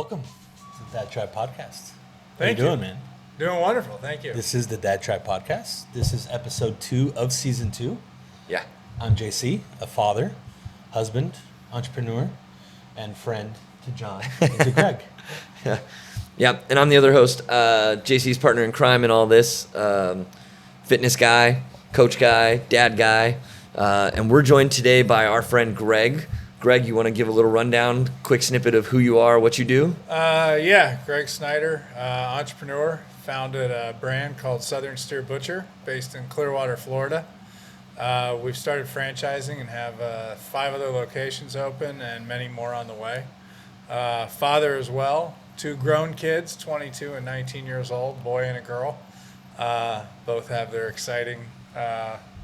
Welcome to the Dad Tribe Podcast. Thank How you you. doing, man? Doing wonderful. Thank you. This is the Dad Tribe Podcast. This is episode 2 of season 2. Yeah. I'm JC, a father, husband, entrepreneur, and friend to John and to Greg. Yeah. And I'm the other host, JC's partner in crime in all this, fitness guy, coach guy, dad guy. And we're joined today by our friend Greg. Greg, you want to give a little rundown, quick snippet of who you are, what you do? Greg Snyder, entrepreneur, founded a brand called Southern Steer Butcher based in Clearwater, Florida. We've started franchising and have 5 other locations open and many more on the way. Father as well, 2 grown kids, 22 and 19 years old, boy and a girl. Both have their exciting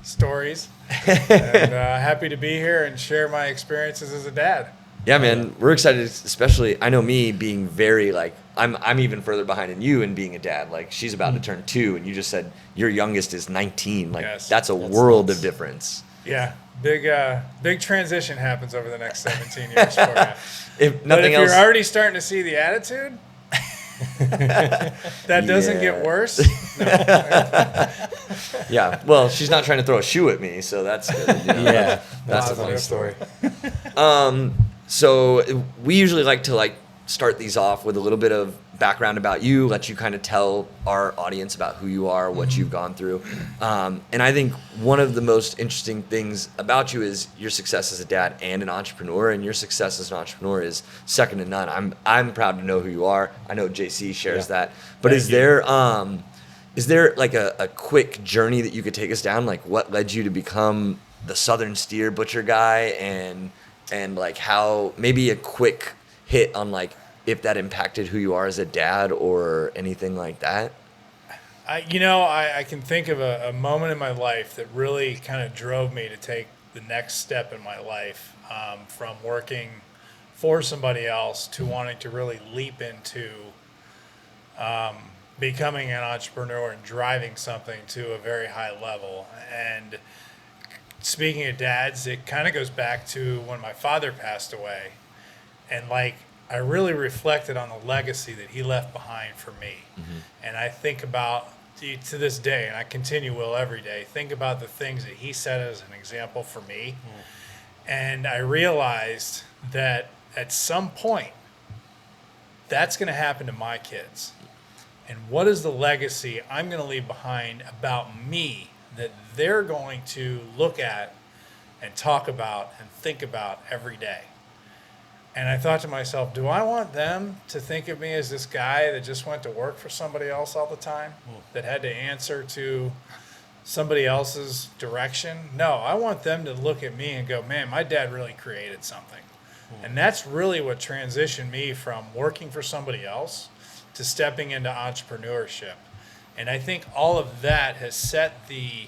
stories. And happy to be here and share my experiences as a dad. Yeah, man, we're excited, especially, I know me being very, I'm even further behind than you in being a dad. Like, she's about to turn 2, and you just said your youngest is 19. Yes, that's world of difference. Yeah, big transition happens over the next 17 years for you. If nothing else, you're already starting to see the attitude, that doesn't get worse. No. Yeah, well, she's not trying to throw a shoe at me, so that's good. Yeah, that's a a funny funny story. So we usually like to start these off with a little bit of background about you, let you kind of tell our audience about who you are, what you've gone through. And I think one of the most interesting things about you is your success as a dad and an entrepreneur, and your success as an entrepreneur is second to none. I'm proud to know who you are. I know JC shares that. But is there like a quick journey that you could take us down? Like, what led you to become the Southern Steer Butcher guy, and like how, maybe a quick hit on like if that impacted who you are as a dad or anything like that? I can think of a moment in my life that really kind of drove me to take the next step in my life, from working for somebody else to wanting to really leap into becoming an entrepreneur and driving something to a very high level. And speaking of dads, it kind of goes back to when my father passed away, and I really reflected on the legacy that he left behind for me. Mm-hmm. And I think about, to this day, and I will every day, think about the things that he set as an example for me. Mm. And I realized that at some point, that's going to happen to my kids. And what is the legacy I'm going to leave behind about me that they're going to look at and talk about and think about every day? And I thought to myself, do I want them to think of me as this guy that just went to work for somebody else all the time, that had to answer to somebody else's direction? No, I want them to look at me and go, man, my dad really created something. And that's really what transitioned me from working for somebody else to stepping into entrepreneurship. And I think all of that has set the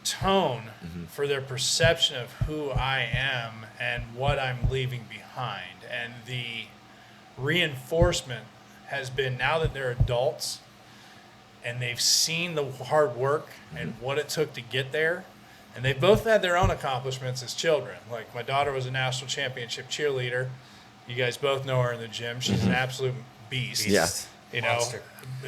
tone for their perception of who I am and what I'm leaving behind. And the reinforcement has been, now that they're adults and they've seen the hard work and what it took to get there, and they've both had their own accomplishments as children. Like, my daughter was a national championship cheerleader. You guys both know her in the gym. She's an absolute beast. Yeah. Monster.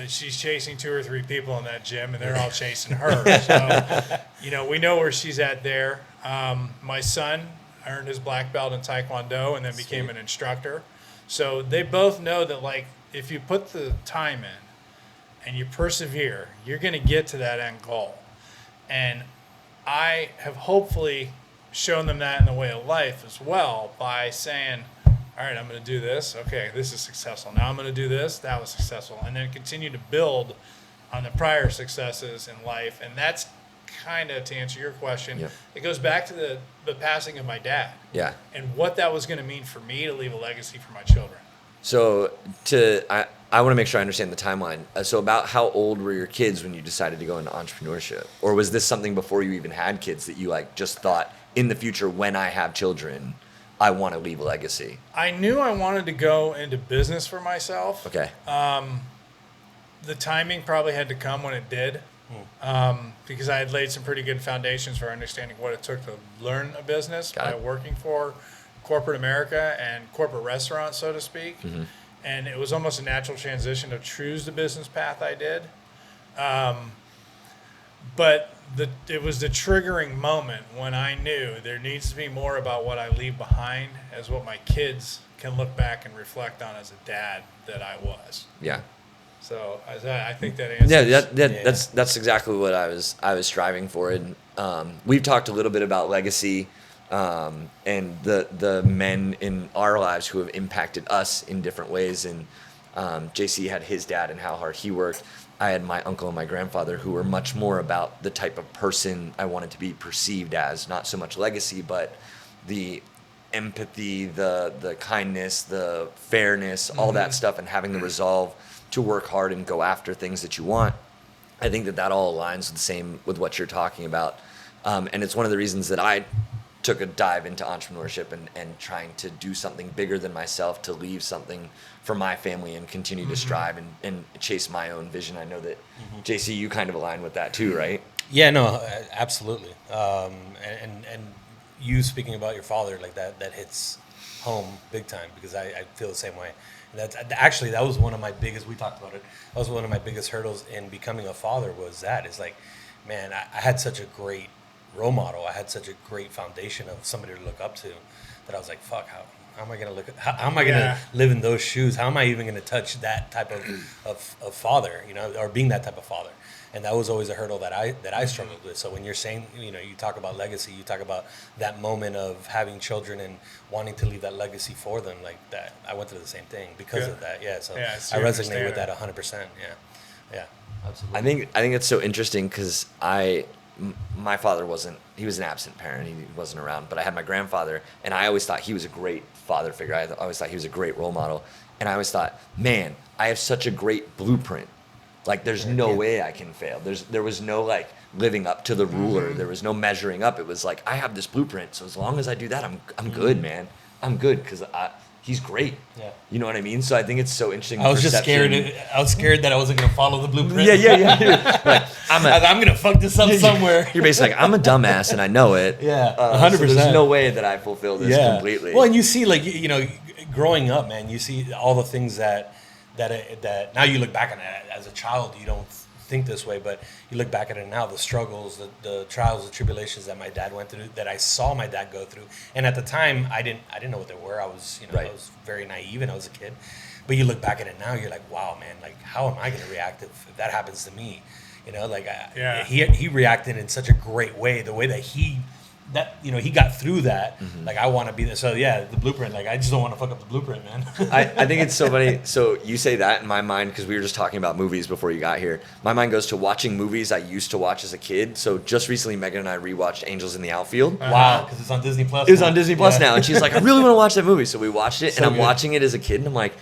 She's chasing 2 or 3 people in that gym, and they're all chasing her. So, we know where she's at there. My son earned his black belt in Taekwondo and then became an instructor. So they both know that, if you put the time in and you persevere, you're going to get to that end goal. And I have hopefully shown them that in the way of life as well, by saying, all right, I'm going to do this. Okay, this is successful. Now I'm going to do this. That was successful. And then continue to build on the prior successes in life. And that's kind of, to answer your question, it goes back to the passing of my dad. Yeah. And what that was going to mean for me to leave a legacy for my children. So I want to make sure I understand the timeline. So about how old were your kids when you decided to go into entrepreneurship? Or was this something before you even had kids that you just thought, in the future when I have children, I want to leave a legacy? I knew I wanted to go into business for myself. Okay. The timing probably had to come when it did, because I had laid some pretty good foundations for understanding what it took to learn a business by working for corporate America and corporate restaurants, so to speak. And it was almost a natural transition to choose the business path I did. But it was the triggering moment when I knew there needs to be more about what I leave behind as what my kids can look back and reflect on as a dad that I was. Yeah. So I think that answers. That's exactly what I was striving for. And we've talked a little bit about legacy and the men in our lives who have impacted us in different ways. And JC had his dad and how hard he worked. I had my uncle and my grandfather who were much more about the type of person I wanted to be perceived as, not so much legacy, but the empathy, the kindness, the fairness, all that stuff, and having the resolve to work hard and go after things that you want. I think that all aligns the same with what you're talking about. And it's one of the reasons that I took a dive into entrepreneurship and trying to do something bigger than myself, to leave something for my family and continue to strive and chase my own vision. I know that JC, you kind of align with that too, right? Yeah, no, absolutely. And you speaking about your father, like that hits home big time, because I feel the same way. And that was one of my biggest, we talked about it, that was one of my biggest hurdles in becoming a father, was that. It's like, man, I had such a great role model. I had such a great foundation of somebody to look up to, that I was like, fuck, how am I going to how am I going to live in those shoes? How am I even going to touch that type of father, or being that type of father? And that was always a hurdle that I struggled with. So when you're saying, you talk about legacy, you talk about that moment of having children and wanting to leave that legacy for them, like that. I went through the same thing because of that. Yeah. So I resonate with that 100%. Yeah. Absolutely. I think it's so interesting because my father he was an absent parent. He wasn't around, but I had my grandfather, and I always thought he was a great father figure. I always thought he was a great role model. And I always thought, man, I have such a great blueprint. Like, there's no way I can fail. There was no like living up to the ruler. There was no measuring up. It was like, I have this blueprint, so as long as I do that, I'm good, man. I'm good because he's great. Yeah. You know what I mean? So I think it's so interesting. I was just scared. I was scared that I wasn't gonna follow the blueprint. Yeah. Like, I'm gonna fuck this up somewhere. You're basically like, I'm a dumbass and I know it. Yeah, 100%. So there's no way that I fulfill this completely. Well, and you see, like, growing up, man, you see all the things that now you look back on it as a child, you don't think this way, but you look back at it now, the struggles, the trials, the tribulations that my dad went through, that I saw my dad go through. And at the time, I didn't know what they were. I was, I was very naive and I was a kid. But you look back at it now, you're like, wow, man, like, how am I going to react if that happens to me? He reacted in such a great way, the way that he got through that. Like, I want to be there. So the blueprint, like, I just don't want to fuck up the blueprint, man. I think it's so funny. So you say that in my mind, because we were just talking about movies before you got here. My mind goes to watching movies I used to watch as a kid. So just recently, Megan and I rewatched Angels in the Outfield. Wow, because it's on Disney Plus. It was on Disney Plus now, and she's like, I really want to watch that movie. So we watched it, So and I'm good. watching it as a kid, and I'm like,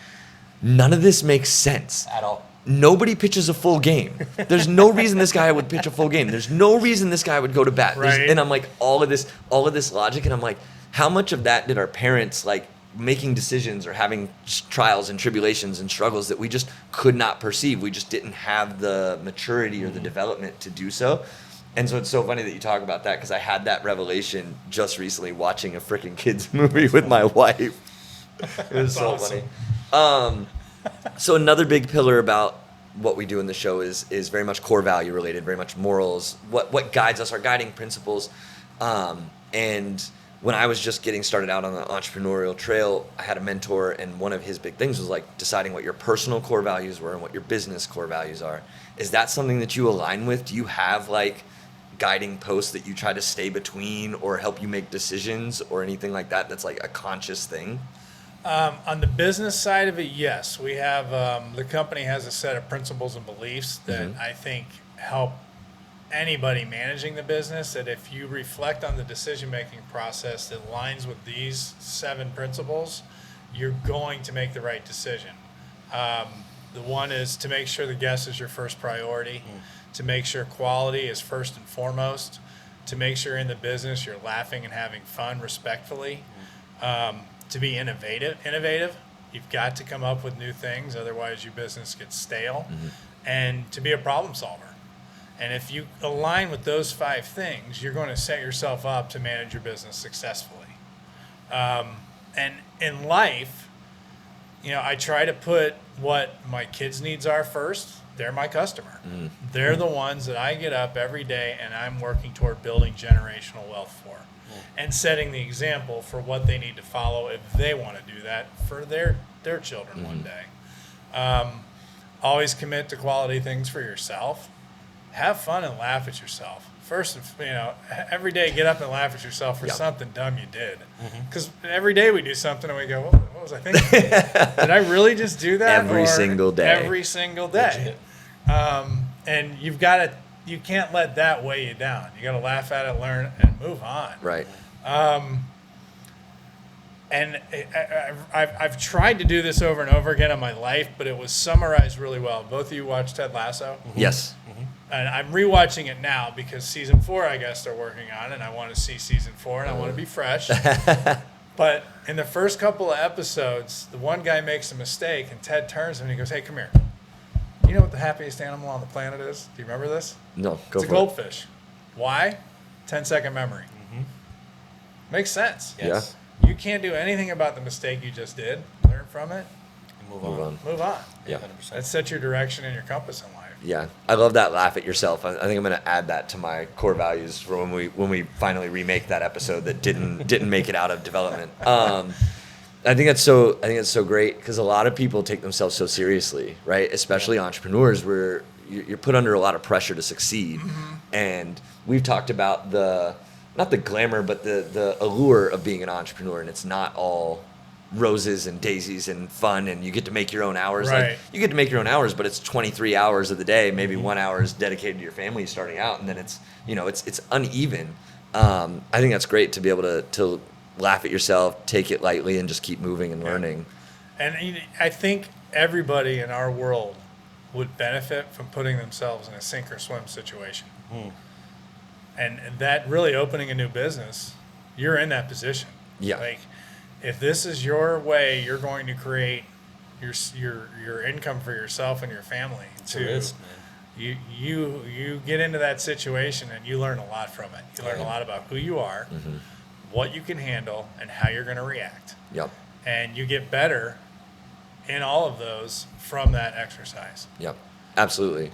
none of this makes sense At all. Nobody pitches a full game. There's no reason this guy would pitch a full game. There's no reason this guy would go to bat. Right. And I'm like, all of this logic, and I'm like, how much of that did our parents, like, making decisions or having trials and tribulations and struggles that we just could not perceive? We just didn't have the maturity or the development to do so. And so it's so funny that you talk about that, because I had that revelation just recently watching a freaking kids movie with my wife. It was so awesome. funny. So another big pillar about what we do in the show is very much core value related, very much morals, what guides us, our guiding principles. And when I was just getting started out on the entrepreneurial trail, I had a mentor, and one of his big things was like deciding what your personal core values were and what your business core values are. Is that something that you align with? Do you have like guiding posts that you try to stay between or help you make decisions or anything like that that's like a conscious thing? On the business side of it, yes. We have, the company has a set of principles and beliefs that I think help anybody managing the business, that if you reflect on the decision-making process that aligns with these 7 principles, you're going to make the right decision. The one is to make sure the guest is your first priority, to make sure quality is first and foremost, to make sure in the business you're laughing and having fun respectfully, to be innovative. You've got to come up with new things, otherwise your business gets stale, and to be a problem solver. And if you align with those 5 things, you're going to set yourself up to manage your business successfully. And in life, I try to put what my kids' needs are first. They're my customer. They're the ones that I get up every day and I'm working toward building generational wealth for, and setting the example for what they need to follow if they want to do that for their children one day. Always commit to quality things for yourself. Have fun and laugh at yourself. First, every day get up and laugh at yourself for something dumb you did. Because every day we do something and we go, what was I thinking? Did I really just do that? Every single day. Every single day. And you can't let that weigh you down. You got to laugh at it, learn, and move on. Right. And I've tried to do this over and over again in my life, but it was summarized really well. Both of you watched Ted Lasso? Yes. And I'm rewatching it now because season 4, I guess, they're working on, and I want to see season 4, and I want to be fresh. But in the first couple of episodes, the one guy makes a mistake, and Ted turns to him and he goes, "Hey, come here. You know what the happiest animal on the planet is? Do you remember this? No, go It's for a goldfish. Why? 10-second memory. Makes sense. Yes. You can't do anything about the mistake you just did. Learn from it. Move Move on. on. Move on. Yeah. 100%. That sets your direction and your compass in life. Yeah, I love that. Laugh at yourself. I think I'm going to add that to my core values for when we finally remake that episode that didn't make it out of development. I think that's so great because a lot of people take themselves so seriously, right? Especially entrepreneurs, where you're put under a lot of pressure to succeed. And we've talked about not the glamour, but the allure of being an entrepreneur, and it's not all roses and daisies and fun, and you get to make your own hours. Right. Like, you get to make your own hours, but it's 23 hours of the day. Maybe 1 hour is dedicated to your family starting out, and then it's uneven. I think that's great to be able to laugh at yourself, take it lightly, and just keep moving and learning. And I think everybody in our world would benefit from putting themselves in a sink or swim situation. And that really opening a new business, you're in that position. Yeah. Like, if this is your way, you're going to create your income for yourself and your family. It's a risk, man. You get into that situation and you learn a lot from it. You learn a lot about who you are, what you can handle, and how you're going to react. Yep. And you get better in all of those from that exercise. Yep. Absolutely.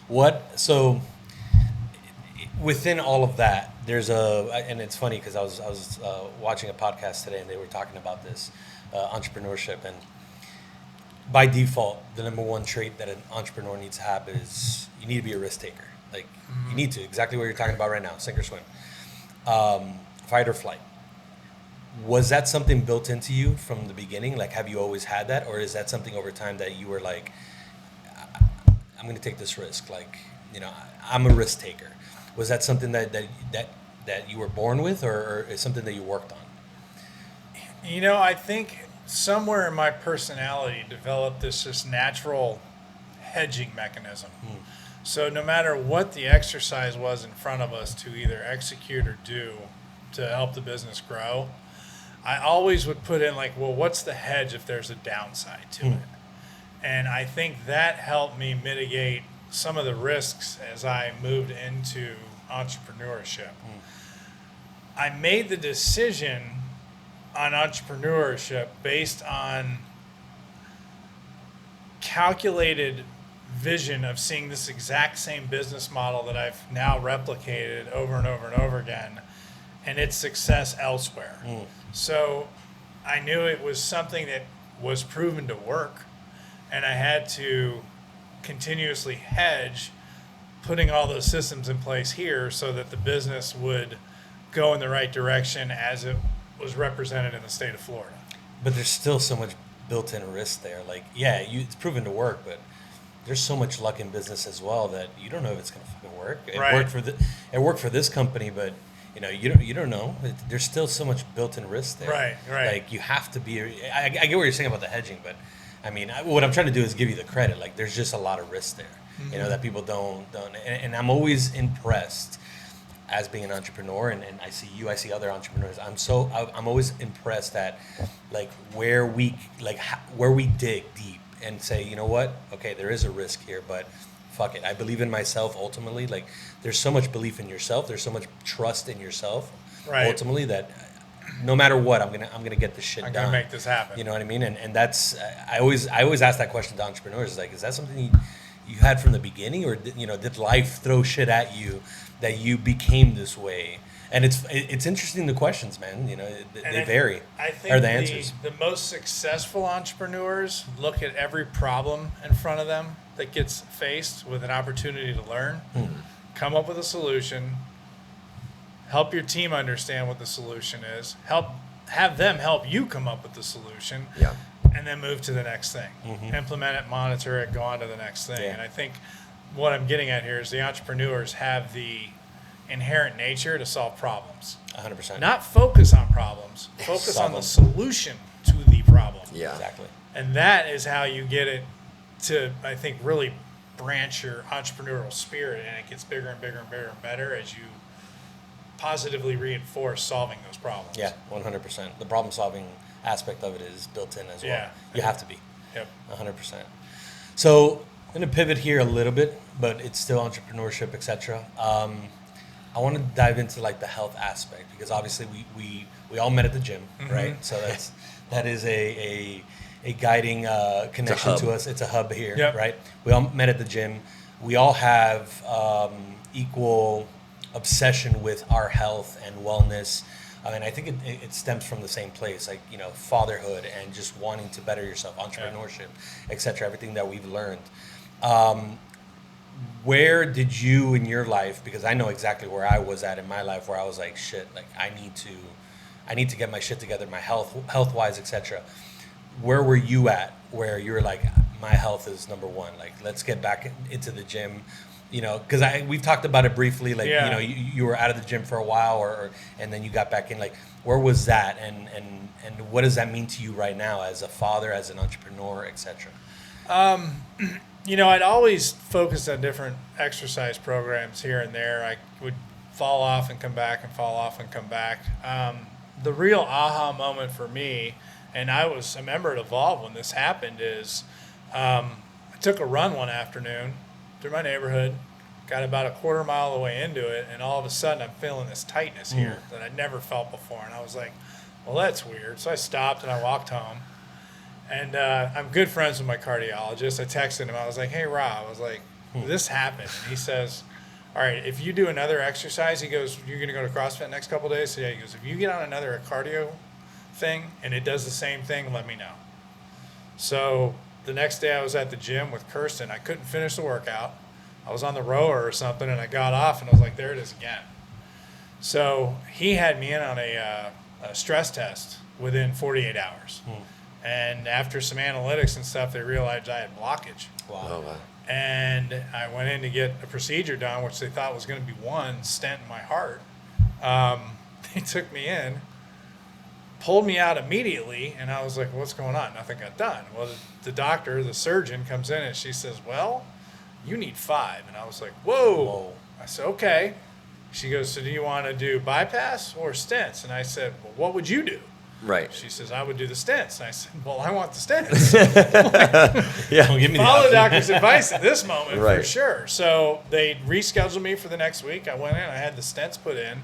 100%. So within all of that, and it's funny because I was watching a podcast today and they were talking about this entrepreneurship, and by default, the number one trait that an entrepreneur needs to have is you need to be a risk taker. Like you need to, exactly what you're talking about right now, sink or swim, fight or flight. Was that something built into you from the beginning? Like, have you always had that, or is that something over time that you were like, I'm going to take this risk? Like, I'm a risk taker. Was that something that you were born with, or is something that you worked on? I think somewhere in my personality developed this just natural hedging mechanism. So no matter what the exercise was in front of us to either execute or do to help the business grow, I always would put in like, well, what's the hedge if there's a downside to it? And I think that helped me mitigate some of the risks as I moved into entrepreneurship. I made the decision on entrepreneurship based on calculated vision of seeing this exact same business model that I've now replicated over and over and over again, and its success elsewhere. So I knew it was something that was proven to work, and I had to continuously hedge putting all those systems in place here so that the business would go in the right direction as it was represented in the state of Florida. But there's still so much built-in risk there. Like, it's proven to work, but there's so much luck in business as well that you don't know if it's going to fucking work. It worked for this company, but you don't know. There's still so much built-in risk there. Right. Like, you have to be. I get what you're saying about the hedging, but I mean, what I'm trying to do is give you the credit. Like, there's just a lot of risk there, that people don't. And I'm always impressed as being an entrepreneur, and I see other entrepreneurs. I'm always impressed at like where we dig deep and say, you know what? Okay, there is a risk here, but fuck it. I believe in myself ultimately. Like, there's so much belief in yourself. There's so much trust in yourself ultimately that no matter what, I'm gonna get this shit I'm done. gonna make this happen. You know what I mean? And that's I always ask that question to entrepreneurs. Like, is that something you had from the beginning, or did life throw shit at you that you became this way? And it's interesting, the questions, man. They vary. I think or the answers. the most successful entrepreneurs look at every problem in front of them that gets faced with an opportunity to learn, come up with a solution, help your team understand what the solution is, have them help you come up with the solution, Yeah. and then move to the next thing. Implement it, monitor it, go on to the next thing. Yeah. And I think what I'm getting at here is the entrepreneurs have the inherent nature to solve problems. 100%. Not focus on problems, focus Solve on the them. solution to the problem. Yeah. Exactly. And that is how you get it to, I think, really branch your entrepreneurial spirit, and it gets bigger and bigger and bigger and better as you positively reinforce solving those problems. Yeah, 100%. The problem-solving aspect of it is built in as well. Yeah. You have to be. Yep. 100%. So I'm going to pivot here a little bit, but it's still entrepreneurship, etc. I want to dive into like the health aspect, because obviously we all met at the gym, right? So that is a guiding connection to us. It's a hub here, Yep. right? We all met at the gym. We all have equal obsession with our health and wellness. I mean, I think it stems from the same place, like, fatherhood and just wanting to better yourself, entrepreneurship, etc. Everything that we've learned. Where did you in your life, because I know exactly where I was at in my life, where I was like, shit, like I need to get my shit together, my health wise, etc. Where were you at where you were like, my health is number one, like let's get back into the gym? Because we've talked about it briefly, like, Yeah. you were out of the gym for a while, and then you got back in. Like, where was that, and what does that mean to you right now as a father, as an entrepreneur, etc.? I'd always focused on different exercise programs here and there. I would fall off and come back and fall off and come back. The real aha moment for me, and I was a member of Evolve when this happened, is I took a run one afternoon through my neighborhood, got about a quarter mile of the way into it, and all of a sudden I'm feeling this tightness here that I'd never felt before. And I was like, well, that's weird. So I stopped and I walked home. And I'm good friends with my cardiologist. I texted him. I was like, hey, Rob, I was like, this happened. And he says, all right, if you do another exercise, he goes, you're going to go to CrossFit next couple of days? So yeah, he goes, if you get on another cardio thing and it does the same thing, let me know. So the next day I was at the gym with Kirsten. I couldn't finish the workout. I was on the rower or something, and I got off, and I was like, there it is again. So he had me in on a stress test within 48 hours. And after some analytics and stuff, they realized I had blockage. Wow. Oh, wow. And I went in to get a procedure done, which they thought was going to be one stent in my heart. They took me in, pulled me out immediately, and I was like, what's going on? Nothing got done. Well, the doctor, the surgeon, comes in and she says, well, you need 5. And I was like, whoa. I said, okay. She goes, so do you want to do bypass or stents? And I said, well, what would you do? Right. She says, I would do the stents. And I said, well, I want the stents. Yeah. Don't give me Follow the the option. doctor's advice at this moment, for Right. sure. So they rescheduled me for the next week. I went in, I had the stents put in.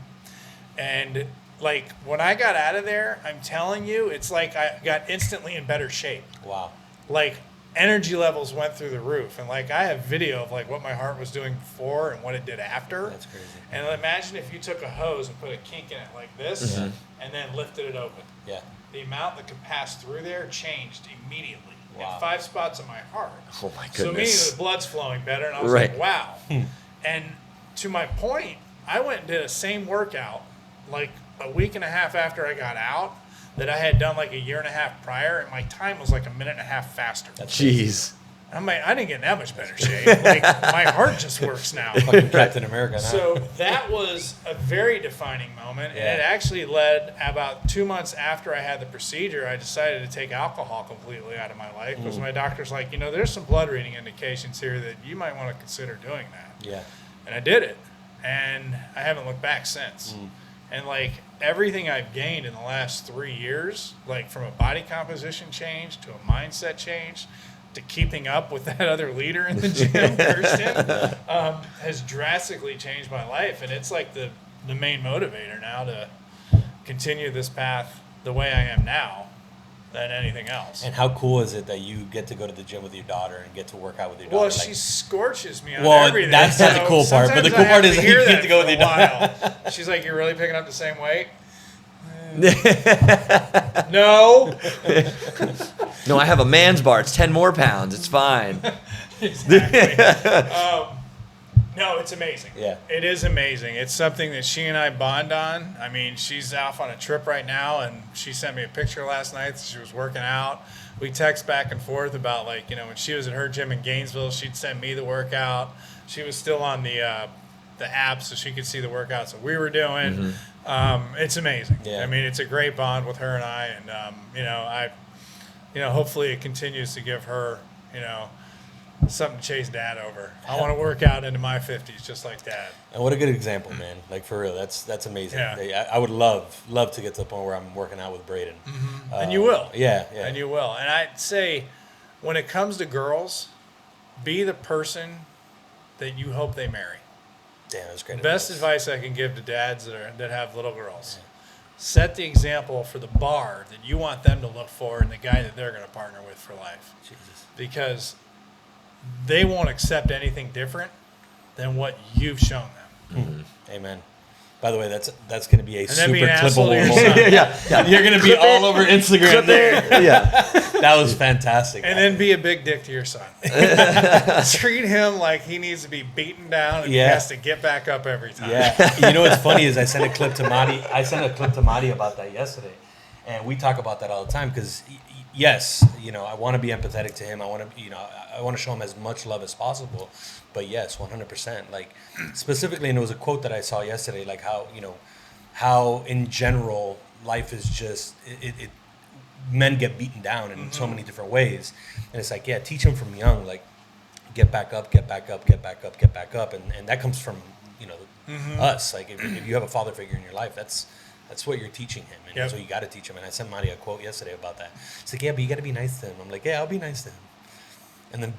And like when I got out of there, I'm telling you, it's like I got instantly in better shape. Wow. Like energy levels went through the roof. And like I have video of like what my heart was doing before and what it did after. That's crazy. And imagine if you took a hose and put a kink in it like this and then lifted it open. Yeah. The amount that could pass through there changed immediately Wow. in 5 spots of my heart. Oh, my So meaning goodness. the blood's flowing better, and I was Right. like, wow. And to my point, I went and did a same workout like a week and a half after I got out that I had done like a year and a half prior, and my time was like a minute and a half faster. Jeez. I'm like, I didn't get in that much better shape. Like my heart just works now. Fucking Captain America now. So that was a very defining moment, and it actually led about 2 months after I had the procedure. I decided to take alcohol completely out of my life because my doctor's like, there's some blood reading indications here that you might want to consider doing that. Yeah. And I did it, and I haven't looked back since. And like everything I've gained in the last 3 years, like from a body composition change to a mindset change, to keeping up with that other leader in the gym, Kirsten, has drastically changed my life. And it's like the main motivator now to continue this path the way I am now than anything else. And how cool is it that you get to go to the gym with your daughter and get to work out with your daughter? Well, like, she scorches me on Well, everything. that's not the cool part, but the sometimes cool I part have is to that you hear get that to go for with a your while. She's like, "You're really picking up the same weight?" No. No, I have a man's bar. It's 10 more pounds. It's fine. Exactly. No, it's amazing. Yeah. It is amazing. It's something that she and I bond on. I mean, she's off on a trip right now, and she sent me a picture last night that she was working out. We text back and forth about, like, when she was at her gym in Gainesville, she'd send me the workout. She was still on the app so she could see the workouts that we were doing. It's amazing. Yeah. I mean, it's a great bond with her and I, and hopefully it continues to give her, something to chase dad over. I want to work out into my 50s just like dad. And what a good example, man. Like, for real, that's amazing. Yeah. I would love to get to the point where I'm working out with Braden. And you will. Yeah. And you will. And I'd say when it comes to girls, be the person that you hope they marry. Damn, that's great. Best advice I can give to dads that have little girls. Set the example for the bar that you want them to look for and the guy that they're going to partner with for life. Jesus. Because they won't accept anything different than what you've shown them. Amen. By the way, that's going to be a And then super be an asshole to clippable your moment. son. You're going to be all over Instagram there. Yeah. That was fantastic. And then be a big dick to your son. Treat him like he needs to be beaten down and he has to get back up every time. Yeah. You know what's funny is I sent a clip to Marty about that yesterday. And we talk about that all the time because, yes, I want to be empathetic to him. I want to show him as much love as possible. But yes, 100%. Like, specifically, and it was a quote that I saw yesterday, like how in general life is just men get beaten down in so many different ways, and it's like, teach them from young, like, get back up, get back up, get back up, get back up, and that comes from us. Like, if you have a father figure in your life, that's what you're teaching him, and so you got to teach him. And I sent Marty a quote yesterday about that. It's like, but you got to be nice to him. I'm like, I'll be nice to him, and then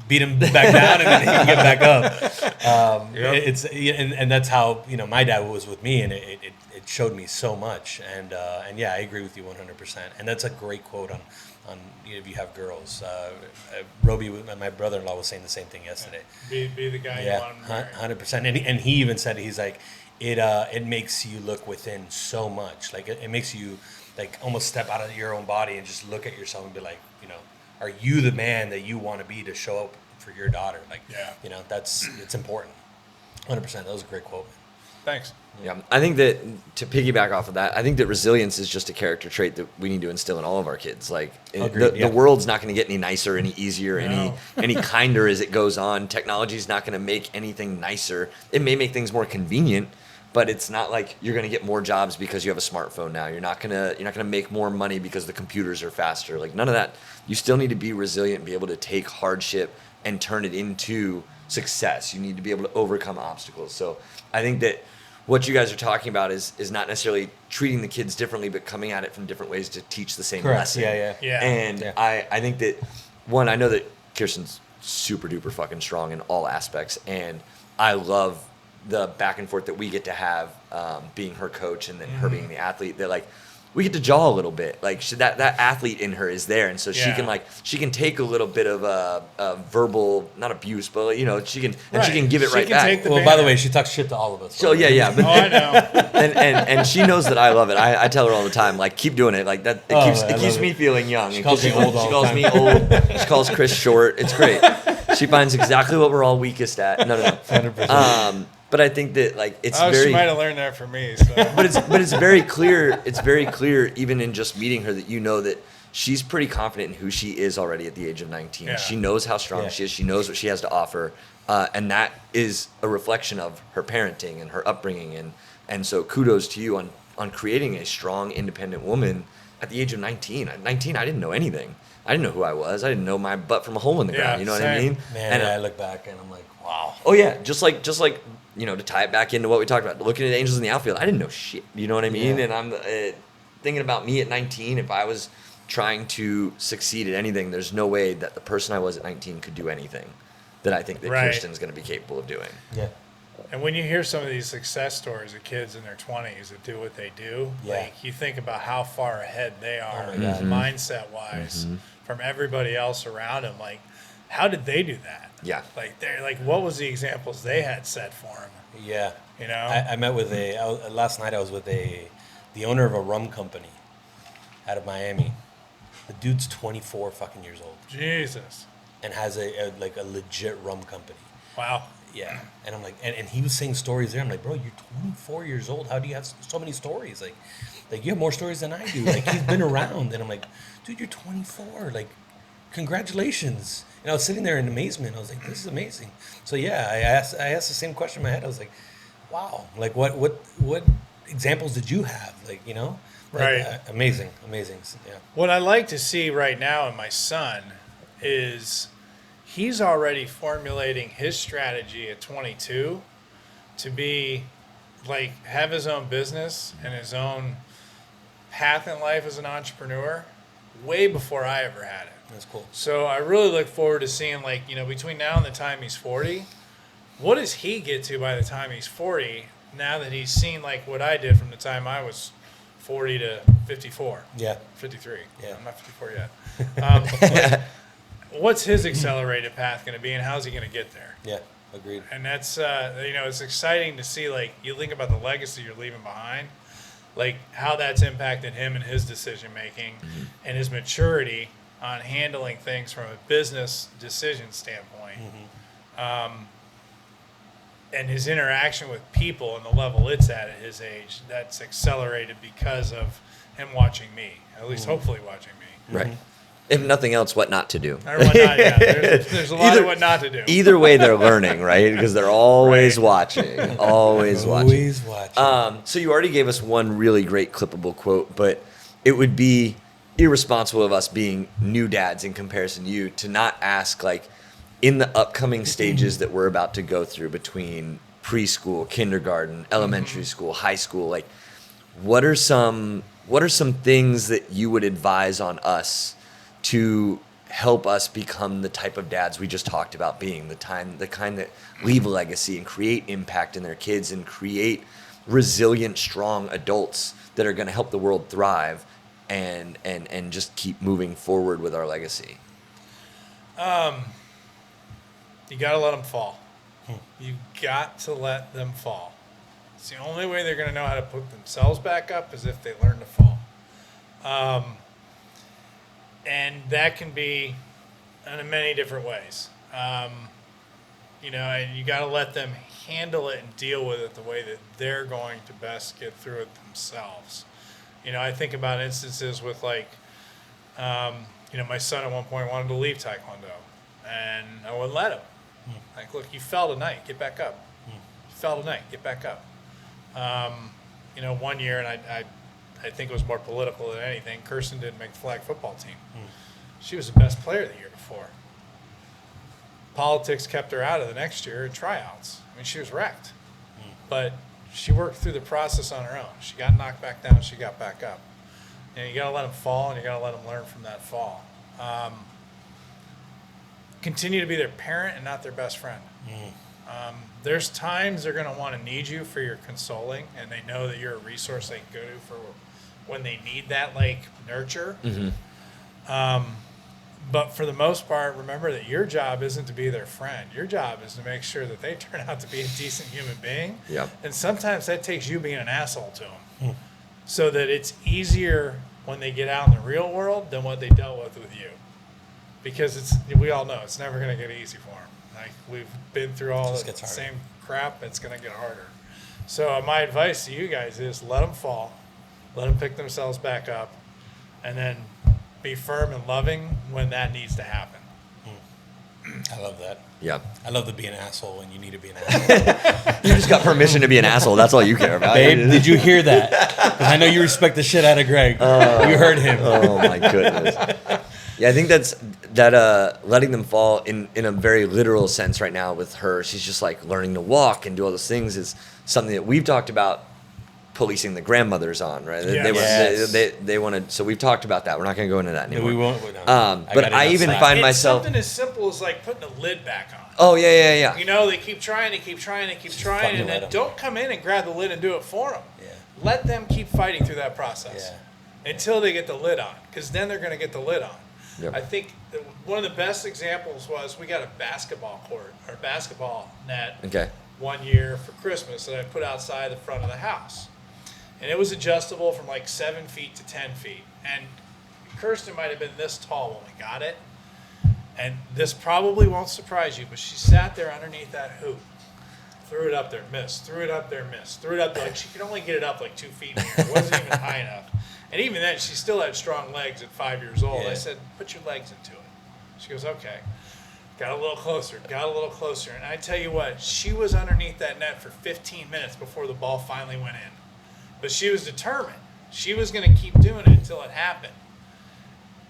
beat him back down, and then he can get back up. It's and that's how my dad was with me, and it showed me so much. And I agree with you 100%. And that's a great quote on if you have girls. Roby, my brother-in-law, was saying the same thing yesterday. Be the guy you want him to marry. 100%. And he even said, he's like, it makes you look within so much. Like, it makes you like almost step out of your own body and just look at yourself and be like, are you the man that you want to be to show up for your daughter? Like, it's important. 100%. That was a great quote. Thanks. Yeah, I think that to piggyback off of that, I think that resilience is just a character trait that we need to instill in all of our kids. Like, the world's not going to get any nicer, any easier, any kinder as it goes on. Technology is not going to make anything nicer. It may make things more convenient, but it's not like you're going to get more jobs because you have a smartphone now. You're not going to make more money because the computers are faster. Like, none of that. You still need to be resilient and be able to take hardship and turn it into success. You need to be able to overcome obstacles. So I think that what you guys are talking about is not necessarily treating the kids differently, but coming at it from different ways to teach the same lesson. Yeah. And I think that, one, I know that Kirsten's super duper fucking strong in all aspects, and I love the back and forth that we get to have, being her coach and then her being the athlete, that like we get to jaw a little bit. Like, that athlete in her is there, and so she can take a little bit of a verbal, not abuse, but she can give it right back. Well, by the way, she talks shit to all of us. So yeah. Oh, I know. and she knows that I love it. I tell her all the time, like, keep doing it. Like, that it keeps me feeling young. She calls me old. She calls me old. She calls Chris short. It's great. She finds exactly what we're all weakest at. No. 100%. But I think that, like, it's she might have learned that from me. So. but it's very clear. It's very clear, even in just meeting her, that that she's pretty confident in who she is already at the age of 19. Yeah. She knows how strong she is. She knows what she has to offer, and that is a reflection of her parenting and her upbringing. And so kudos to you on creating a strong, independent woman at the age of 19. At 19, I didn't know anything. I didn't know who I was. I didn't know my butt from a hole in the ground. You know what I mean? Man, and I look back and I'm like, wow. Oh yeah, just like to tie it back into what we talked about, looking at Angels in the outfield, I didn't know shit. You know what I mean? Yeah. And I'm thinking about me at 19. If I was trying to succeed at anything, there's no way that the person I was at 19 could do anything that I think that Kirsten's going to be capable of doing. Yeah. And when you hear some of these success stories of kids in their 20s that do what they do, like you think about how far ahead they are, mindset-wise, from everybody else around them. Like, how did they do that? Yeah. Like, they're like, what was the examples they had set for them? Yeah. You know, I met with last night I was with the owner of a rum company out of Miami. The dude's 24 fucking years old Jesus. and has a legit rum company. Wow. Yeah. And I'm like, and he was saying stories there. I'm like, bro, you're 24 years old. How do you have so many stories? Like you have more stories than I do. Like, he's been around. And I'm like, dude, you're 24. Like, congratulations. And I was sitting there in amazement. I was like, this is amazing. So yeah, I asked the same question in my head. I was like, wow. Like, what examples did you have? Like, you know? Like, Right. Amazing. Yeah. What I like to see right now in my son is he's already formulating his strategy at 22 to be like have his own business and his own path in life as an entrepreneur way before I ever had it. That's cool. So I really look forward to seeing, like, you know, between now and the time he's 40, what does he get to by the time he's 40 now that he's seen like what I did from the time I was 40 to 54. Yeah. 53. Yeah. I'm not 54 yet. What's his accelerated path going to be, and how's he going to get there? Yeah. Agreed. And that's, you know, it's exciting to see, like, you think about the legacy you're leaving behind, like how that's impacted him and his decision making and his maturity on handling things from a business decision standpoint. And his interaction with people and the level it's at his age, that's accelerated because of him watching me, at least hopefully watching me. Right. If nothing else, what not to do. Or what not, yeah. There's a lot of what not to do. Either way, they're learning, right? Because they're always watching. Always watching. Always watching. So you already gave us one really great clippable quote, but it would be irresponsible of us being new dads in comparison to you to not ask, like, in the upcoming stages that we're about to go through between preschool, kindergarten, elementary school, high school, like, what are some things that you would advise on us to help us become the type of dads we just talked about being, the kind that leave a legacy and create impact in their kids and create resilient, strong adults that are going to help the world thrive and just keep moving forward with our legacy? You got to let them fall. You got to let them fall. It's the only way they're going to know how to put themselves back up is if they learn to fall. And that can be in many different ways. You know, and you got to let them handle it and deal with it the way that they're going to best get through it themselves. You know, I think about instances with, like, you know, my son at one point wanted to leave Taekwondo, and I wouldn't let him. Like, look, you fell tonight, get back up. You fell tonight, get back up. You know, one year, and I think it was more political than anything, Kirsten didn't make the flag football team. She was the best player the year before. Politics kept her out of the next year in tryouts. I mean, she was wrecked. But she worked through the process on her own. She got knocked back down, she got back up. And you got to let them fall, and you got to let them learn from that fall. Continue to be their parent and not their best friend. There's times they're going to want to need you for your consoling, and they know that you're a resource they can go to for when they need that, like, nurture. But for the most part, remember that your job isn't to be their friend. Your job is to make sure that they turn out to be a decent human being. Yep. And sometimes that takes you being an asshole to them, so that it's easier when they get out in the real world than what they dealt with you. Because we all know it's never going to get easy for them. Like, we've been through all the same crap. It's going to get harder. So my advice to you guys is let them fall, let them pick themselves back up, and then be firm and loving when that needs to happen. I love that. Yeah. I love to be an asshole when you need to be an asshole. You just got permission to be an asshole. That's all you care about. Babe, did you hear that? Because I know you respect the shit out of Greg. You heard him. Oh, my goodness. Yeah, I think that letting them fall in a very literal sense right now with her, she's just like learning to walk and do all those things, is something that we've talked about policing the grandmothers on, right? Yes. They want to, so we've talked about that. We're not going to go into that anymore. No, we won't. But I even find It's myself... something as simple as like putting the lid back on. Oh, yeah. You know, they keep trying, and then don't come in and grab the lid and do it for them. Yeah. Let them keep fighting through that process until they get the lid on, because then they're going to get the lid on. Yep. I think one of the best examples was we got a basketball court or basketball net one year for Christmas that I put outside the front of the house. And it was adjustable from like 7 feet to 10 feet. And Kirsten might have been this tall when we got it. And this probably won't surprise you, but she sat there underneath that hoop, threw it up there, missed, threw it up there, missed, threw it up there. Like she could only get it up like 2 feet in the air. It wasn't even high enough. And even then, she still had strong legs at 5 years old. I said, put your legs into it. She goes, okay. Got a little closer, And I tell you what, she was underneath that net for 15 minutes before the ball finally went in. But she was determined. She was going to keep doing it until it happened.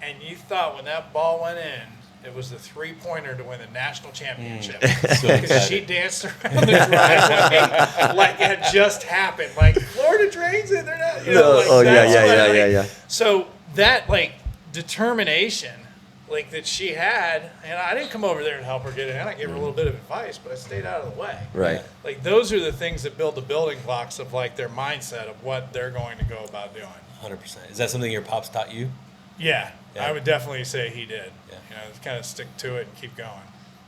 And you thought when that ball went in, it was the three-pointer to win the national championship. Because she danced around the driveway like it had just happened. Like, Florida drains it. They're not, you know, like yeah. So that, like, determination, like, that she had, and I didn't come over there and help her get it in. I gave her a little bit of advice, but I stayed out of the way. Right. Like, those are the things that build the building blocks of, like, their mindset of what they're going to go about doing. 100%. Is that something your pops taught you? Yeah. I would definitely say he did. Yeah. You know, kind of stick to it and keep going.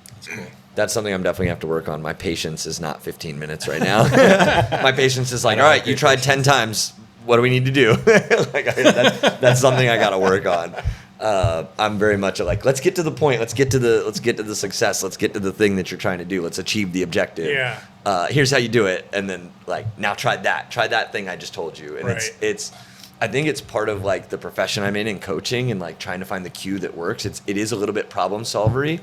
That's cool. That's something I'm definitely have to work on. My patience is not 15 minutes right now. My patience is like, all right, you tried 10 times. What do we need to do? That's something I got to work on. I'm very much like, let's get to the point. Let's get to the success. Let's get to the thing that you're trying to do. Let's achieve the objective. Yeah. Here's how you do it. And then like, now try that thing I just told you. And I think it's part of like the profession I'm in coaching and like trying to find the cue that works. It is a little bit problem solvery,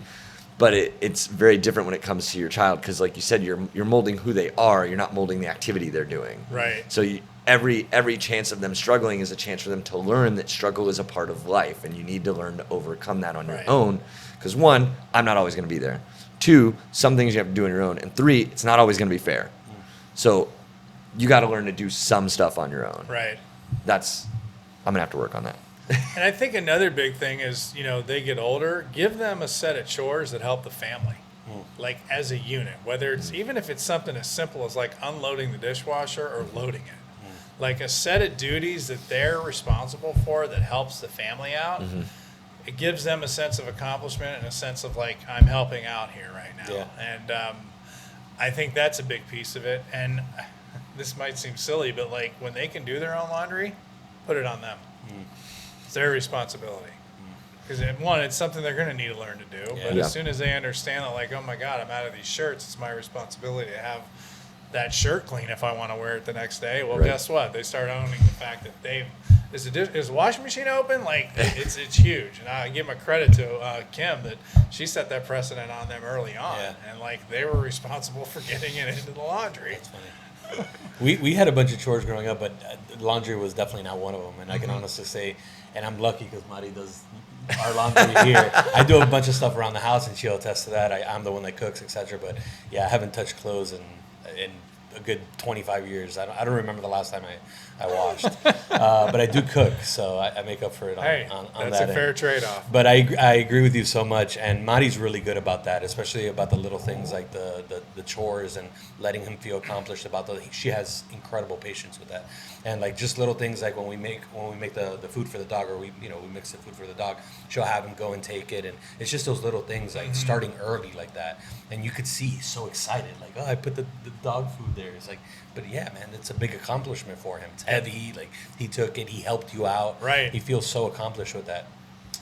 but it's very different when it comes to your child. Cause like you said, you're molding who they are. You're not molding the activity they're doing. Right. So every chance of them struggling is a chance for them to learn that struggle is a part of life, and you need to learn to overcome that on your own. Because 1, I'm not always going to be there. 2, some things you have to do on your own. And 3, it's not always going to be fair. So you got to learn to do some stuff on your own. Right. I'm going to have to work on that. And I think another big thing is, you know, they get older, give them a set of chores that help the family. Like as a unit, whether it's even if it's something as simple as like unloading the dishwasher or loading it. Like a set of duties that they're responsible for that helps the family out. It gives them a sense of accomplishment and a sense of like, I'm helping out here right now. Yeah. And I think that's a big piece of it. And this might seem silly, but like when they can do their own laundry, put it on them. It's their responsibility. Because one, it's something they're going to need to learn to do. But as soon as they understand that, like, oh my God, I'm out of these shirts, it's my responsibility to have that shirt clean if I want to wear it the next day. Well, guess what? They start owning the fact that is the washing machine open? Like, it's huge. And I give my credit to Kim that she set that precedent on them early on. Yeah. And like they were responsible for getting it into the laundry. That's funny. We had a bunch of chores growing up, but laundry was definitely not one of them. And I can honestly say, and I'm lucky because Mari does our laundry here. I do a bunch of stuff around the house, and she'll attest to that. I'm the one that cooks, etc. But yeah, I haven't touched clothes in a good 25 years. I don't remember the last time I washed. But I do cook, so I make up for it on that. That's a fair trade-off. But I agree with you so much, and Mari's really good about that, especially about the little things like the chores and letting him feel accomplished about those. She has incredible patience with that. And like just little things like when we make the food for the dog, or we mix the food for the dog, she'll have him go and take it, and it's just those little things like starting early like that. And you could see he's so excited, like, oh, I put the dog food there. It's like, but yeah, man, it's a big accomplishment for him. It's heavy, like he took it, he helped you out. Right. He feels so accomplished with that.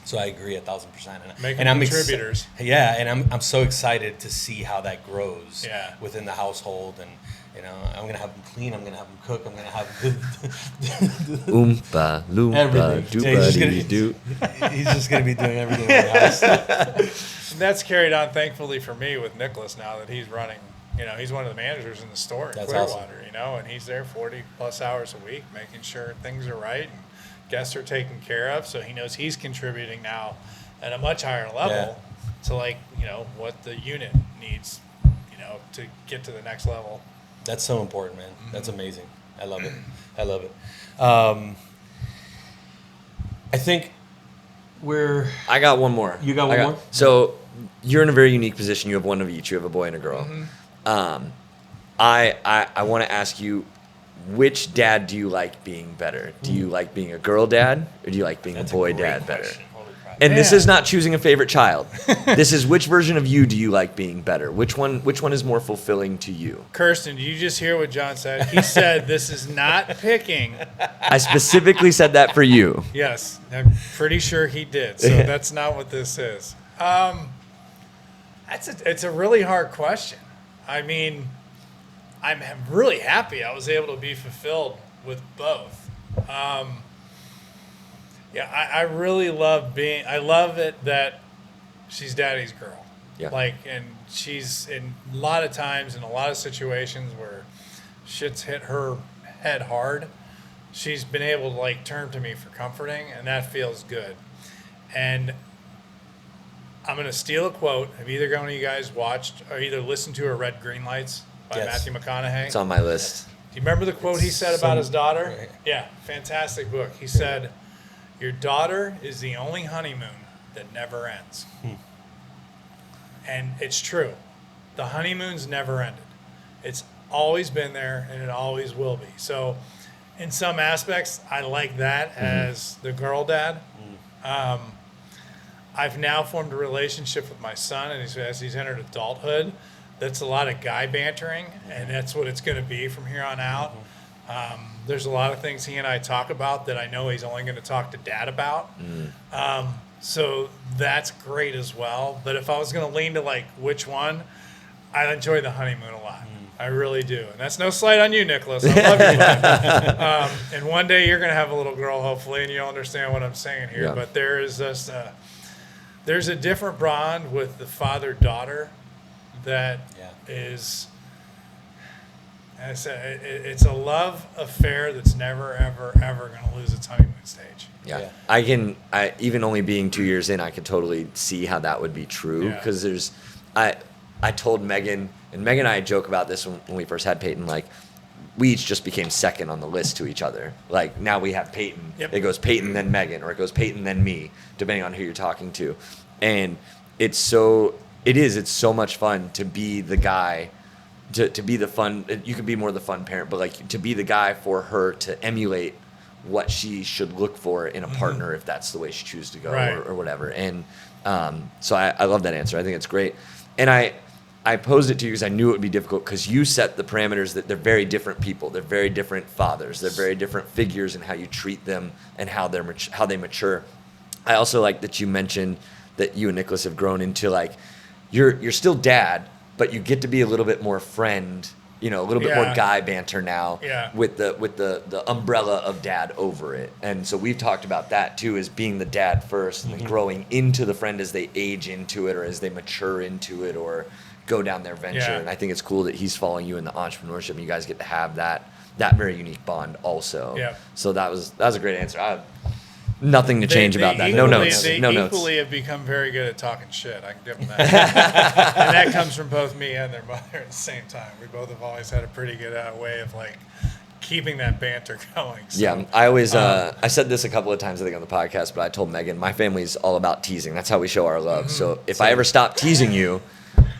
So I agree 1,000%. Make them contributors. And I'm so excited to see how that grows within the household. And I'm gonna have them clean. I'm gonna have them cook. I'm gonna have Oompa loompa doopity doo. He's just gonna be doing everything in the house. And that's carried on, thankfully, for me with Nicholas now that he's running. He's one of the managers in the store in Clearwater. Awesome. And he's there 40 plus hours a week, making sure things are right and guests are taken care of. So he knows he's contributing now at a much higher level to what the unit needs, to get to the next level. That's so important, man. That's amazing. I love it. I think I got one more. You got one more? So you're in a very unique position. You have one of each. You have a boy and a girl. I want to ask you, which dad do you like being better? Do you like being a girl dad, or do you like being That's a boy a great dad better? question. Holy crap. And this Yeah. is not choosing a favorite child. This is which version of you do you like being better? Which one is more fulfilling to you? Kirsten, did you just hear what John said? He said this is not picking. I specifically said that for you. Yes, I'm pretty sure he did. So that's not what this is. It's a really hard question. I mean, I'm really happy I was able to be fulfilled with both. I really love I love it that she's daddy's girl. Yeah. And she's in a lot of times in a lot of situations where shit's hit her head hard. She's been able to turn to me for comforting, and that feels good. And I'm going to steal a quote. Have either one of you guys watched or either listened to or read Green Lights by Yes. Matthew McConaughey? It's on my list. Do you remember the quote he said about his daughter? Right. Yeah, fantastic book. He said, "Your daughter is the only honeymoon that never ends." And it's true. The honeymoon's never ended. It's always been there, and it always will be. So in some aspects, I like that as the girl dad. I've now formed a relationship with my son, and as he's entered adulthood, that's a lot of guy bantering, and that's what it's going to be from here on out. There's a lot of things he and I talk about that I know he's only going to talk to dad about. So that's great as well. But if I was going to lean to which one, I enjoy the honeymoon a lot. I really do. And that's no slight on you, Nicholas. I love you. Bud. And one day you're going to have a little girl, hopefully, and you'll understand what I'm saying here. Yeah. But there is this, there's a different bond with the father-daughter that is, as I said, it's a love affair that's never, ever, ever going to lose its honeymoon stage. Yeah. I even only being 2 years in, I could totally see how that would be true. Yeah. Because I told Megan, and Megan and I joke about this when we first had Peyton, we each just became second on the list to each other. Now we have Peyton. Yep. It goes Peyton, then Megan, or it goes Peyton, then me, depending on who you're talking to. And it's so much fun to be the guy, to be the fun, you could be more the fun parent, but to be the guy for her to emulate what she should look for in a partner if that's the way she chooses to go, Right. or whatever. And so I love that answer. I think it's great. And I posed it to you because I knew it would be difficult, because you set the parameters that they're very different people. They're very different fathers. They're very different figures in how you treat them and how they mature. I also like that you mentioned that you and Nicholas have grown into you're still dad, but you get to be a little bit more friend, a little bit more guy banter now, with the umbrella of dad over it. And so we've talked about that too, as being the dad first and then growing into the friend as they age into it, or as they mature into it, or go down their venture. Yeah. And I think it's cool that he's following you in the entrepreneurship, and you guys get to have that very unique bond also. Yeah. So that was a great answer. Nothing to change about that. No notes. They No notes. equally have become very good at talking shit. I can give them that. And that comes from both me and their mother at the same time. We both have always had a pretty good way of keeping that banter going. So, Yeah, I always I said this a couple of times I think on the podcast, but I told Megan my family's all about teasing. That's how we show our love. So if I ever stop teasing you,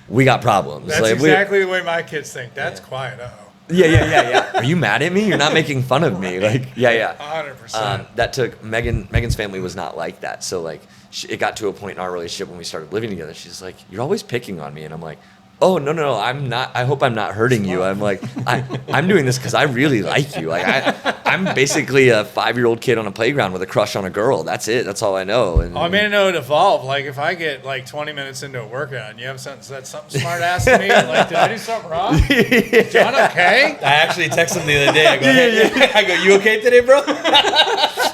we got problems. that's exactly the way my kids think. That's quiet. Uh-oh. Yeah. Are you mad at me? You're not making fun of me. 100%. That took Megan's family was not like that. So it got to a point in our relationship when we started living together. She's like, "You're always picking on me," and I'm like, "Oh no, I'm not. I hope I'm not hurting you." I'm like, I'm doing this because I really like you. I'm basically a 5-year-old kid on a playground with a crush on a girl. That's it. That's all I know. And I mean, it evolve. If I get 20 minutes into a workout and you have said something smart ass to me, did I do something wrong? John, okay? I actually texted him the other day. I go, hey, I go, you okay today, bro?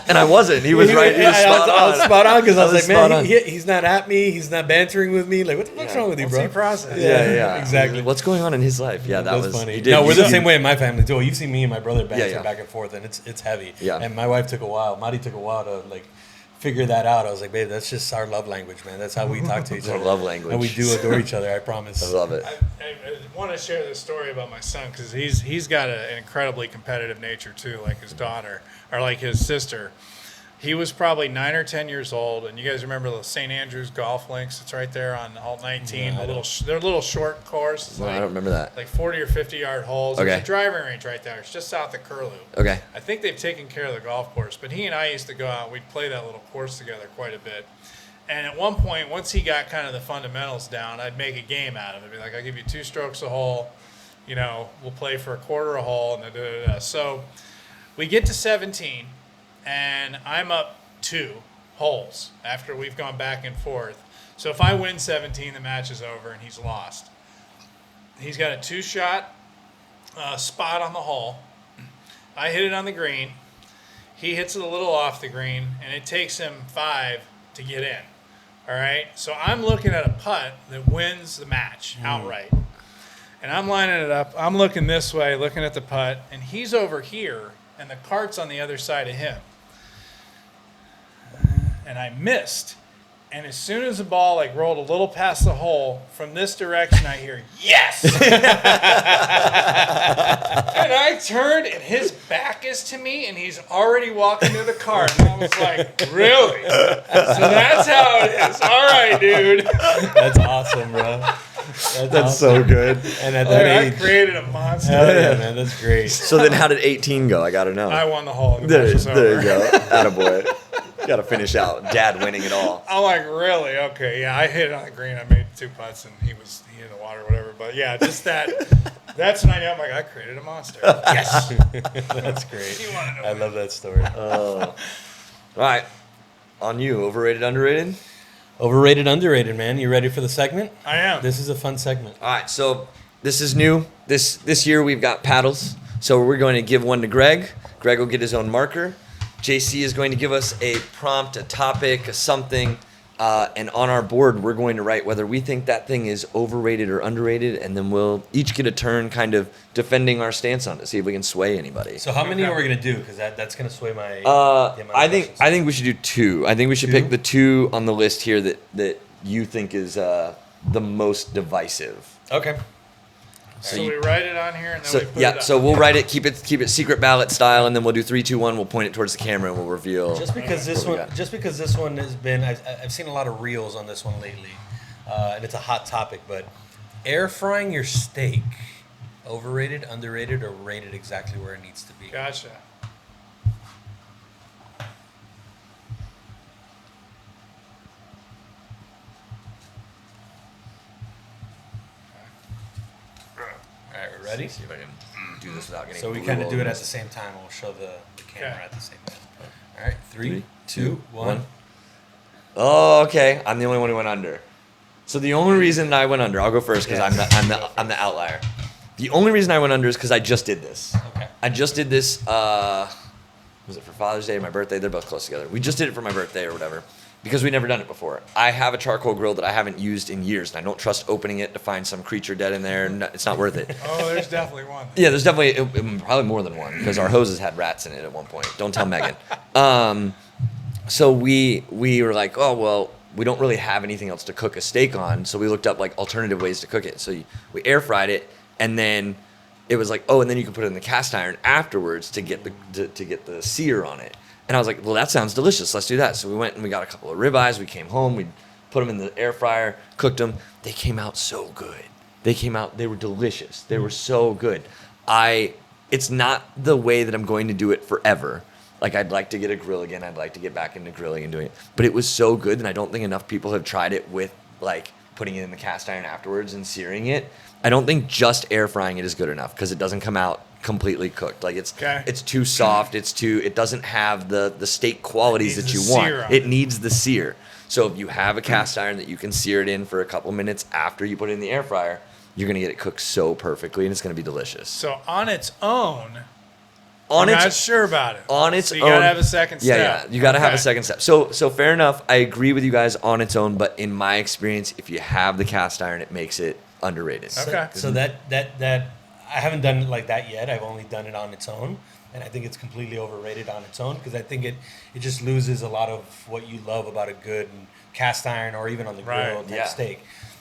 And I wasn't. He was right. He was spot on. I was spot on because I was like, spot man, on. he's not at me. He's not bantering with me. What the fuck's wrong with you, What's bro? he process? Yeah, exactly. What's going on in his life? Yeah, that was funny. he did- No, we're the he- same way in my family too. You've seen me and my brother banter Yeah. back and forth, and it's heavy. Yeah. And my wife took a while. Madi took a while to figure that out. I was like, babe, that's just our love language, man. That's how we talk to each Our other. love language. And we do adore each other. I promise. I love it. I want to share this story about my son because he's got an incredibly competitive nature too, like his daughter or like his sister. He was probably 9 or 10 years old, and you guys remember the St. Andrews golf links? It's right there on Alt 19. No, They're a little short course. It's No, I don't remember that. Like 40 or 50 yard holes. Okay. There's a driving range right there. It's just south of Curlew. Okay. I think they've taken care of the golf course, but he and I used to go out. We'd play that little course together quite a bit. And at one point, once he got kind of the fundamentals down, I'd make a game out of it. I'd be like, I'll give you 2 strokes a hole. You know, we'll play for a quarter a hole. And da-da-da-da. So we get to 17, and I'm up 2 holes after we've gone back and forth. So if I win 17, the match is over, and he's lost. He's got a 2-shot spot on the hole. I hit it on the green. He hits it a little off the green, and it takes him 5 to get in. All right? So I'm looking at a putt that wins the match outright. And I'm lining it up. I'm looking this way, looking at the putt, and he's over here, and the cart's on the other side of him. And I missed. And as soon as the ball like rolled a little past the hole, from this direction I hear, yes! And I turned, and his back is to me, and he's already walking to the cart. And I was like, really? So that's how it is. All right, dude. That's awesome, bro. That's awesome. so good. And at that I age, created a monster. hell yeah, man, that's great. So then how did 18 go? I got to know. I won the hole. The There, match was there over. you go. Attaboy. Got to finish out. Dad winning it all. I'm like, really? Okay, yeah. I hit it on the green. I made 2 putts, and he hit the water, whatever. But yeah, just that. That's when I know. I'm like, I created a monster. Yes. That's great. You want to know? I love that story. All right. On you. Overrated, underrated? Overrated, underrated, man. You ready for the segment? I am. This is a fun segment. All right. So this is new. This year we've got paddles. So we're going to give one to Greg. Greg will get his own marker. JC is going to give us a prompt, a topic, a something, and on our board we're going to write whether we think that thing is overrated or underrated, and then we'll each get a turn kind of defending our stance on it, see if we can sway anybody. So how many are we gonna do? Because that's gonna sway my. the amount of I think questions. we should do 2. I think we should 2? pick the 2 on the list here that you think is the most divisive. Okay. So we write it on here, and then So we put it yeah, up. so we'll write it, keep it secret ballot style, and then we'll do 3, 2, 1. We'll point it towards the camera and we'll reveal. Just because this What we one, got? just because this one has been, I've seen a lot of reels on this one lately, and it's a hot topic. But air frying your steak, overrated, underrated, or rated exactly where it needs to be? Gotcha. All right, we're ready. See if I can do this without getting. So we blue kind of all do it over at the this. same time. We'll show the camera Okay. at the same time. All right, 3, 3, 2, 1. Oh, okay. I'm the only one who went under. So the only reason I went under, I'll go first because I'm the outlier. The only reason I went under is because I just did this. Okay. I just did this. Was it for Father's Day or my birthday? They're both close together. We just did it for my birthday or whatever because we'd never done it before. I have a charcoal grill that I haven't used in years, and I don't trust opening it to find some creature dead in there. It's not worth it. Oh, there's definitely one. Yeah, there's definitely probably more than one because our hoses had rats in it at one point. Don't tell Megan. So we were like, oh well, we don't really have anything else to cook a steak on, so we looked up like alternative ways to cook it. So we air fried it, and then it was like, oh, and then you can put it in the cast iron afterwards to get the sear on it. And I was like, well, that sounds delicious. Let's do that. So we went and we got a couple of ribeyes. We came home. We put them in the air fryer, cooked them. They came out so good. They were delicious. They were so good. It's not the way that I'm going to do it forever. Like, I'd like to get a grill again. I'd like to get back into grilling and doing it. But it was so good, and I don't think enough people have tried it with, like, putting it in the cast iron afterwards and searing it. I don't think just air frying it is good enough because it doesn't come out completely cooked. Like, it's too soft. It doesn't have the steak qualities that you want. It needs the sear. So if you have a cast iron that you can sear it in for a couple minutes after you put it in the air fryer, you're going to get it cooked so perfectly, and it's going to be delicious. So on its own, I'm not sure about it. On its so own, you gotta have a second step. Yeah, you gotta have a second step. So fair enough. I agree with you guys on its own, but in my experience, if you have the cast iron, it makes it underrated. Okay. So that I haven't done it like that yet. I've only done it on its own, and I think it's completely overrated on its own because I think it just loses a lot of what you love about a good cast iron or even on the grill type steak.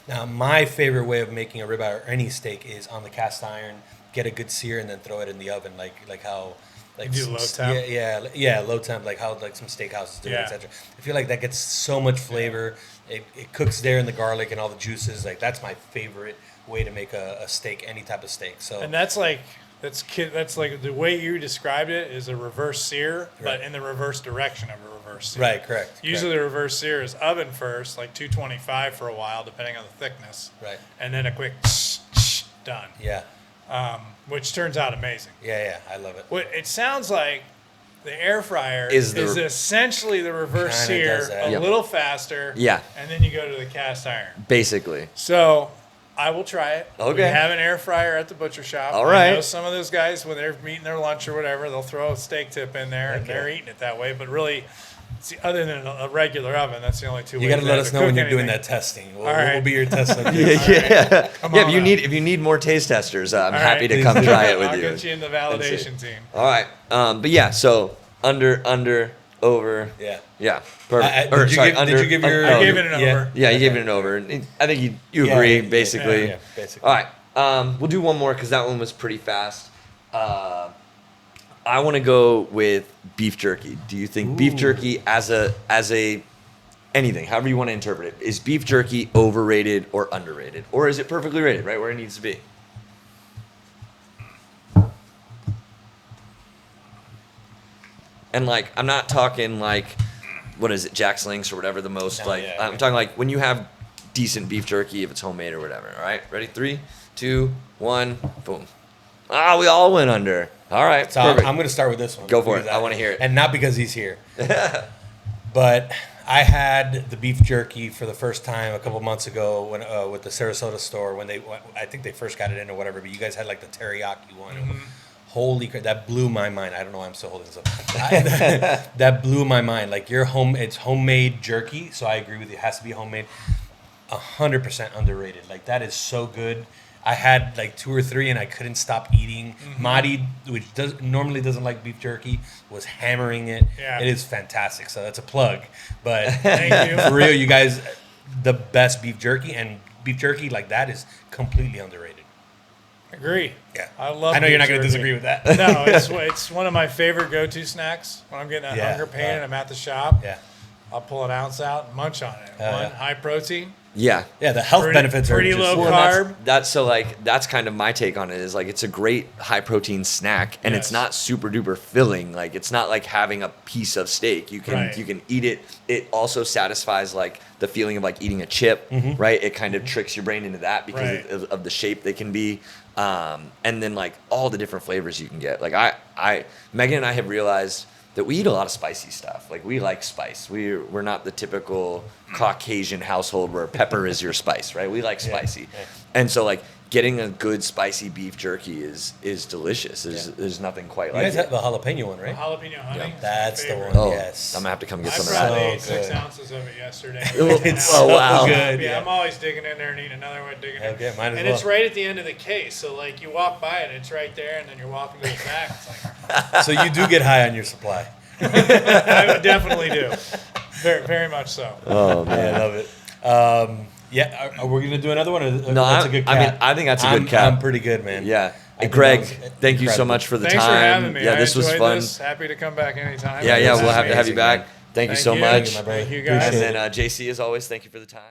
Now, my favorite way of making a ribeye or any steak is on the cast iron. Get a good sear and then throw it in the oven, like how like You do low temp? yeah, low temp, like how like some steakhouses do, Yeah. etc. I feel like that gets so much flavor. It cooks there in the garlic and all the juices. Like that's my favorite way to make a steak, any type of steak. So And that's like the way you described it is a reverse sear, but Right. in the reverse direction of a reverse sear. right, correct. Usually the reverse sear is oven first, like 225 for a while, depending on the thickness. Right. And then a quick done, Yeah, which turns out amazing. yeah, I love it. What it sounds like the air fryer Is is the- essentially the reverse Kinda sear, does that. a Yep. little faster. Yeah. And then you go to the cast iron. Basically. So I will try it. Okay. We have an air fryer at the butcher shop. All I right. know some of those guys, when they're eating their lunch or whatever, they'll throw a steak tip in there and Okay. they're eating it that way. But really, other than a regular oven, that's the only two ways. You got to let they us have know to when cook you're doing anything. that testing. We'll, All right. we'll be your test. Yeah, yeah. Come Yeah, on if you need more taste testers, I'm All happy right. to come try it with I'll you. get you in the validation team. All right. But yeah, so under, over. Yeah. Yeah. Perfect. Did you give your? I gave it an yeah. over. Yeah, you gave it an over. I think you Yeah, agree, yeah, basically. Yeah, basically. All right. We'll do one more because that one was pretty fast. I want to go with beef jerky. Do you think beef jerky as a anything, however you want to interpret it, is beef jerky overrated or underrated, or is it perfectly rated, right where it needs to be? And like, I'm not talking like, what is it, Jack's Links or whatever the most No, like. yeah, I'm yeah. talking like when you have decent beef jerky, if it's homemade or whatever. All right, ready? 3, 2, 1, boom. Ah, we all went under. All right, So perfect. I'm going to start with this one. Go for it. because I wanna hear it. And not because he's here. But I had the beef jerky for the first time a couple months ago when with the Sarasota store when I think they first got it in or whatever. But you guys had like the teriyaki one. Holy crap, that blew my mind. I don't know why I'm still holding this up. That blew my mind. Like it's homemade jerky, so I agree with you. It has to be homemade. 100% underrated. Like that is so good. I had like 2 or 3 and I couldn't stop eating. Madi, which normally doesn't like beef jerky, was hammering it. Yeah. It is fantastic. So that's a plug. But Thank you. for real, you guys, the best beef jerky, and beef jerky like that is completely underrated. Agree. Yeah. I love I know you're not beef going to jerky. disagree with that. No, it's one of my favorite go-to snacks when I'm getting a Yeah, hunger pain right. and I'm at the shop. Yeah. I'll pull an ounce out and munch on it. Hell One, yeah. high protein. Yeah. Yeah, the health Pretty- benefits are pretty just low Well, carb. and that's so like that's kind of my take on it is like it's a great high protein snack and it's Yes. not super duper filling. Like it's not like having a piece of steak. You can Right. you can eat it. It also satisfies like the feeling of like eating a chip, right? It kind of tricks your brain into that because Right. of the shape they can be. And then like all the different flavors you can get. Like I Megan and I have realized that we eat a lot of spicy stuff. Like we like spice. We're not the typical Caucasian household where pepper is your spice, right? We like spicy. yeah. And so like getting a good spicy beef jerky is delicious. There's nothing quite You like guys it. have the jalapeno one, right? Jalapeno honey. Yeah. is my That's the favorite. one. Oh, Yes. I'm gonna have to come get I some of probably that. ate So 6 good. ounces of it yesterday. It's Oh, so wow. good. Yeah, Yeah. I'm always digging in there and eating another one, digging in. Okay, might as and well. it's right at the end of the case, so like you walk by it, it's right there, and then you're walking to the back. It's like So you do get high on your supply. I definitely do, very, very much so. Oh I man. love it. Yeah, are we gonna do another one? Or No, that's a good cap? I mean, I think that's a good cap. I'm pretty good, man. Yeah. I think Greg, that was thank you so incredible. much for the Thanks time. for having me. Yeah, I this was enjoyed fun. This. Happy to come back anytime. Yeah, This we'll is have to have you amazing, back. man. Thank you so you. much. Thank you, my brother. Thank you, guys. And Appreciate then it. JC, as always, thank you for the time.